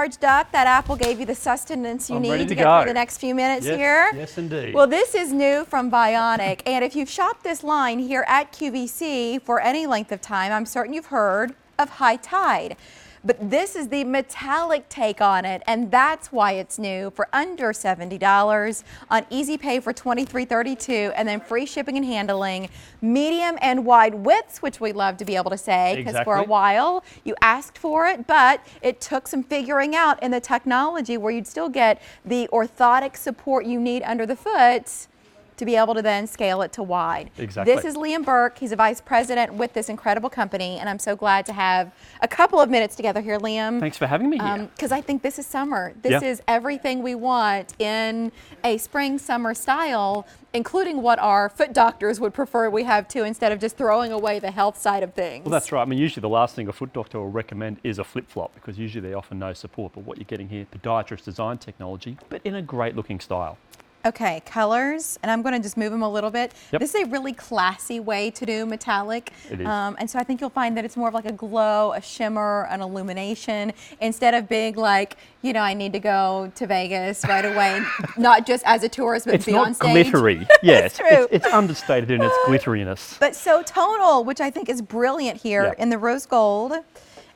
Large duck, that apple gave you the sustenance you need to get through the next few minutes here. Yes, indeed. Well, this is new from Vionic, and if you've shopped this line here at QVC for any length of time, I'm certain you've heard of High Tide. But this is the metallic take on it, and that's why it's new for under $70 on Easy Pay for $23.32, and then free shipping and handling, medium and wide widths, which we love to be able to say, because for a while you asked for it, but it took some figuring out in the technology where you'd still get the orthotic support you need under the foot to be able to then scale it to wide. Exactly. This is Liam Burke. He's a vice president with this incredible company, and I'm so glad to have a couple of minutes together here, Liam. Thanks for having me here. Because I think this is summer. This is everything we want in a spring, summer style, including what our foot doctors would prefer we have too, instead of just throwing away the health side of things. Well, that's right. I mean, usually the last thing a foot doctor will recommend is a flip-flop, because usually they offer no support. But what you're getting here, podiatrist design technology, but in a great looking style. Okay, colors, and I'm going to just move them a little bit. Yep. This is a really classy way to do metallic. It is. And so I think you'll find that it's more of like a glow, a shimmer, an illumination, instead of being like, you know, I need to go to Vegas right away, not just as a tourist, but be on stage. It's not glittery. Yes, true. It's understated in its glitteriness. But so tonal, which I think is brilliant here in the rose gold.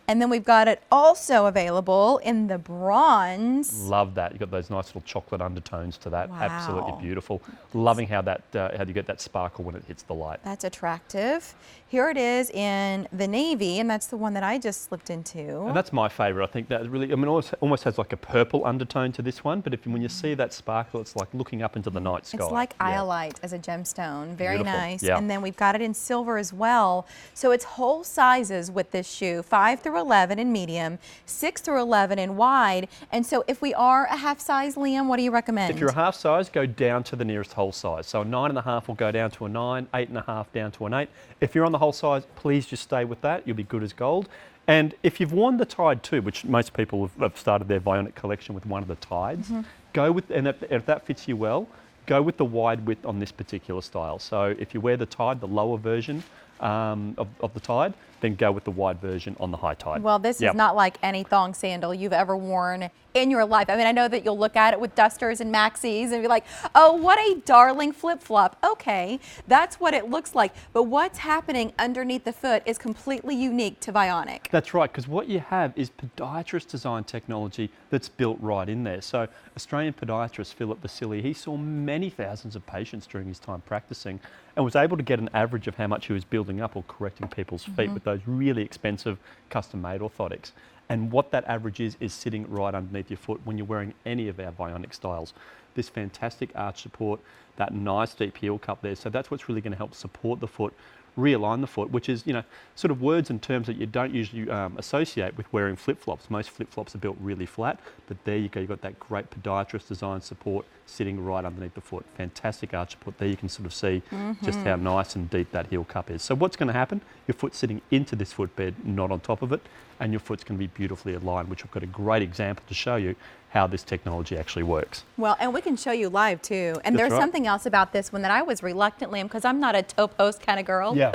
And then we've got it also available in the bronze. Love that. You've got those nice little chocolate undertones to that. Wow. Absolutely beautiful. Loving how that how you get that sparkle when it hits the light. That's attractive. Here it is in the navy, and that's the one that I just slipped into. And that's my favourite. I think that really, I mean, almost has like a purple undertone to this one, but when you see that sparkle, it's like looking up into the night sky. It's like iolite as a gemstone. Very Beautiful. nice. Yeah. And then we've got it in silver as well. So it's whole sizes with this shoe, 5 through 11 in medium, 6 through 11 in wide. And so if we are a half size, Liam, what do you recommend? If you're a half size, go down to the nearest whole size. So a 9.5 will go down to a 9, 8.5 down to an 8. If you're on the whole size, please just stay with that. You'll be good as gold. And if you've worn the Tide too, which most people have started their Vionic collection with one of the Tides, go with, and if that fits you well, go with the wide width on this particular style. So if you wear the Tide, the lower version of the Tide, then go with the wide version on the High Tide. Well, this is not like any thong sandal you've ever worn in your life. I mean, I know that you'll look at it with dusters and maxis and be like, oh, what a darling flip-flop. Okay, that's what it looks like. But what's happening underneath the foot is completely unique to Vionic. That's right, because what you have is podiatrist design technology that's built right in there. So Australian podiatrist Philip Vasili, he saw many thousands of patients during his time practicing and was able to get an average of how much he was building up or correcting people's feet with those really expensive custom-made orthotics. And what that average is sitting right underneath your foot when you're wearing any of our Vionic styles. This fantastic arch support, that nice deep heel cup there. So that's what's really going to help support the foot, realign the foot, which is, you know, sort of words and terms that you don't usually associate with wearing flip-flops. Most flip-flops are built really flat, but there you go, you've got that great podiatrist design support sitting right underneath the foot. Fantastic arch support. There you can sort of see just how nice and deep that heel cup is. So what's going to happen? Your foot's sitting into this footbed, not on top of it, and your foot's going to be beautifully aligned, which I've got a great example to show you how this technology actually works. Well, and we can show you live too. And there's something else about this one that I was reluctantly, because I'm not a toe post kind of girl. Yeah.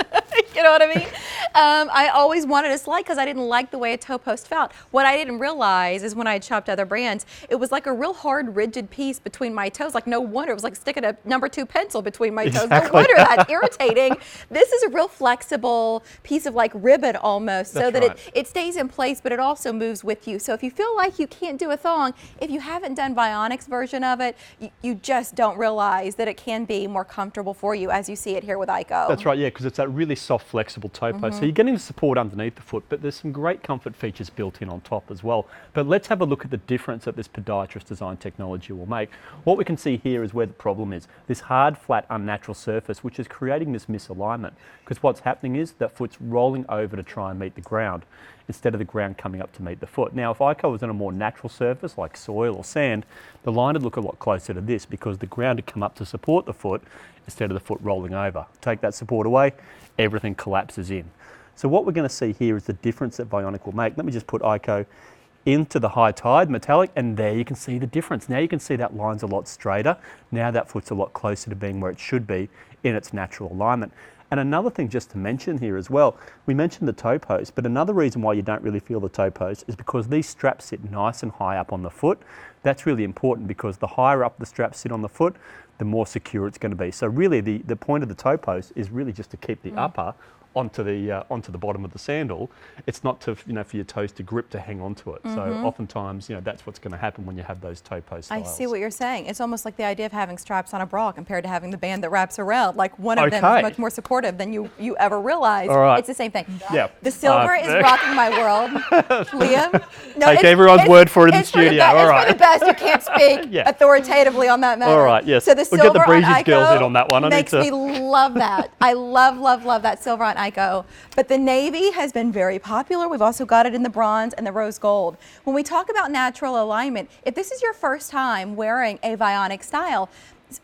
You know what I mean? I always wanted a slide because I didn't like the way a toe post felt. What I didn't realize is when I had shopped other brands, it was like a real hard, rigid piece between my toes. Like no wonder, it was like sticking a number 2 pencil between my toes. No wonder that's irritating. This is a real flexible piece of like ribbon almost, so that it stays in place, but it also moves with you. So if you feel like you can't do a thong, if you haven't done Vionic's version of it, you just don't realize that it can be more comfortable for you as you see it here with Ico. That's right, yeah, because it's that really soft, flexible toe post. So you're getting the support underneath the foot, but there's some great comfort features built in on top as well. But let's have a look at the difference that this podiatrist design technology will make. What we can see here is where the problem is. This hard, flat, unnatural surface, which is creating this misalignment. Because what's happening is that foot's rolling over to try and meet the ground, instead of the ground coming up to meet the foot. Now, if Ico was on a more natural surface like soil or sand, the line would look a lot closer to this because the ground would come up to support the foot instead of the foot rolling over. Take that support away, everything collapses in. So what we're going to see here is the difference that Vionic will make. Let me just put Ico into the High Tide metallic, and there you can see the difference. Now you can see that line's a lot straighter. Now that foot's a lot closer to being where it should be in its natural alignment. And another thing just to mention here as well, we mentioned the toe post, but another reason why you don't really feel the toe post is because these straps sit nice and high up on the foot. That's really important because the higher up the straps sit on the foot, the more secure it's going to be. So really the point of the toe post is really just to keep the upper onto the bottom of the sandal. It's not to, you know, for your toes to grip to hang onto it. So oftentimes, you know, that's what's going to happen when you have those toe post styles. I see what you're saying. It's almost like the idea of having straps on a bra compared to having the band that wraps around. Like one of them is much more supportive than you ever realized. All right. It's the same thing. Yeah. The silver is rocking my world. Liam? No, take everyone's word for it in the studio. All right. It's for the best. You can't speak authoritatively on that matter. All right, yes. So the We'll silver get the on Breezy's girls in Ico on that one. makes me love that. I love that silver on Ico. But the navy has been very popular. We've also got it in the bronze and the rose gold. When we talk about natural alignment, if this is your first time wearing a Vionic style,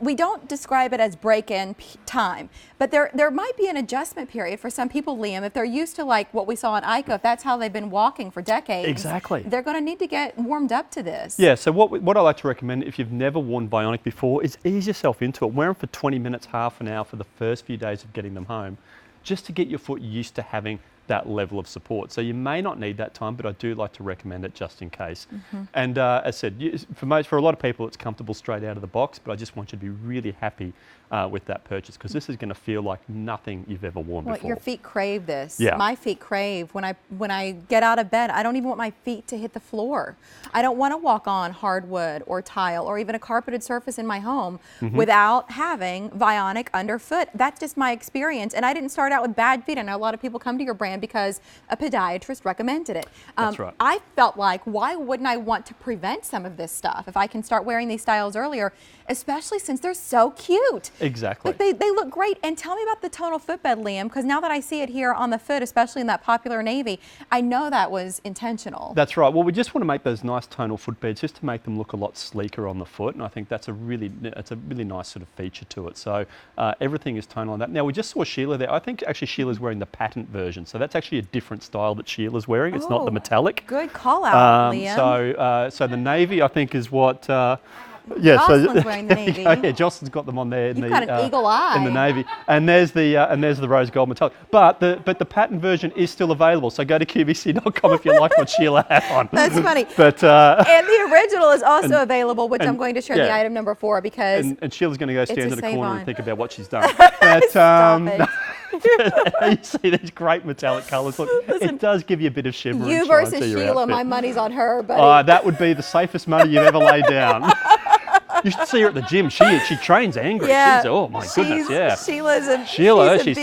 we don't describe it as break-in time, but there might be an adjustment period for some people, Liam, if they're used to like what we saw on Ico, if that's how they've been walking for decades. Exactly. They're going to need to get warmed up to this. Yeah, so what I like to recommend, if you've never worn Vionic before, is ease yourself into it. Wear them for 20 minutes, half an hour for the first few days of getting them home, just to get your foot used to having that level of support. So you may not need that time, but I do like to recommend it just in case. And as I said, for a lot of people, it's comfortable straight out of the box, but I just want you to be really happy with that purchase, because this is going to feel like nothing you've ever worn before. Your feet crave this. Yeah. My feet crave. When I get out of bed, I don't even want my feet to hit the floor. I don't want to walk on hardwood or tile or even a carpeted surface in my home without having Vionic underfoot. That's just my experience. And I didn't start out with bad feet. I know a lot of people come to your brand because a podiatrist recommended it. That's right. I felt like, why wouldn't I want to prevent some of this stuff if I can start wearing these styles earlier, especially since they're so cute. Exactly. Like they look great. And tell me about the tonal footbed, Liam, because now that I see it here on the foot, especially in that popular navy, I know that was intentional. That's right. Well, we just want to make those nice tonal footbeds just to make them look a lot sleeker on the foot, and I think that's a really nice sort of feature to it. So everything is tonal on that. Now we just saw Sheila there. I think actually Sheila's wearing the patent version, so that's actually a different style that Sheila's wearing. It's not the metallic. Good call out, Liam. So the navy, I think, is what. Jocelyn's wearing the navy. Yeah, Jocelyn's got them on there. You've got an eagle eye. In the navy, and there's the rose gold metallic. But the patent version is still available. So go to QVC.com if you like what Sheila had on. That's funny. But and the original is also available, which I'm going to show the item number 4 because. And Sheila's going to go stand in the corner and think about what she's done. Stop it. You see these great metallic colours. Look, it does give you a bit of shimmer. You versus Sheila, my money's on her, buddy. That would be the safest money you've ever laid down. You should see her at the gym. She trains angry. Yeah. Oh my goodness, yeah. She's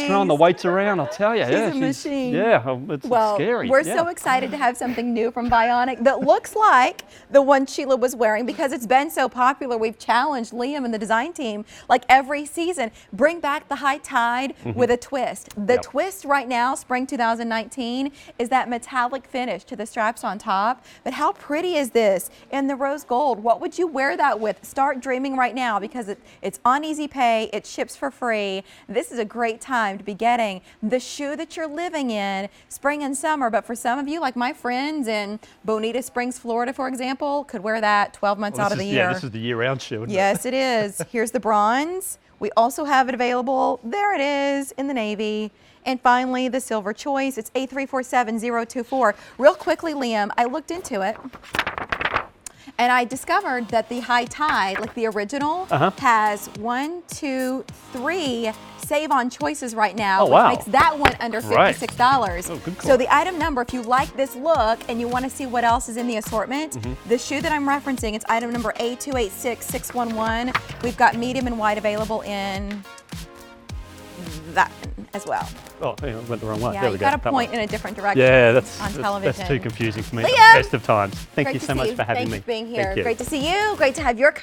throwing the weights around, I'll tell you. She's a machine. Yeah, it's scary. We're so excited to have something new from Vionic that looks like the one Sheila was wearing because it's been so popular. We've challenged Liam and the design team like every season. Bring back the high tide with a twist. The twist right now, spring 2019, is that metallic finish to the straps on top. But how pretty is this in the rose gold? What would you wear that with? Start dreaming right now because it's on Easy Pay. It ships for free. This is a great time to be getting the shoe that you're living in spring and summer. But for some of you, like my friends in Bonita Springs, Florida, for example, could wear that 12 months out of the year. Yeah, this is the year-round shoe, isn't it? Yes, it is. Here's the bronze. We also have it available. There it is in the navy. And finally, the silver choice. It's A347024. Real quickly, Liam, I looked into it. And I discovered that the high tide, like the original, has 1, 2, 3 save-on choices right now, which makes that one under $56. Oh, good call. So the item number, if you like this look and you want to see what else is in the assortment, the shoe that I'm referencing, it's item number A286611. We've got medium and wide available in that as well. Oh, hang on, went the wrong way. Yeah, there we you go. got to point in a different direction. Yeah, on television. that's too confusing for me. Liam! Best of times. Thank you so much for having me. Thank you for being here. Thank you. Great to see you. Great to have your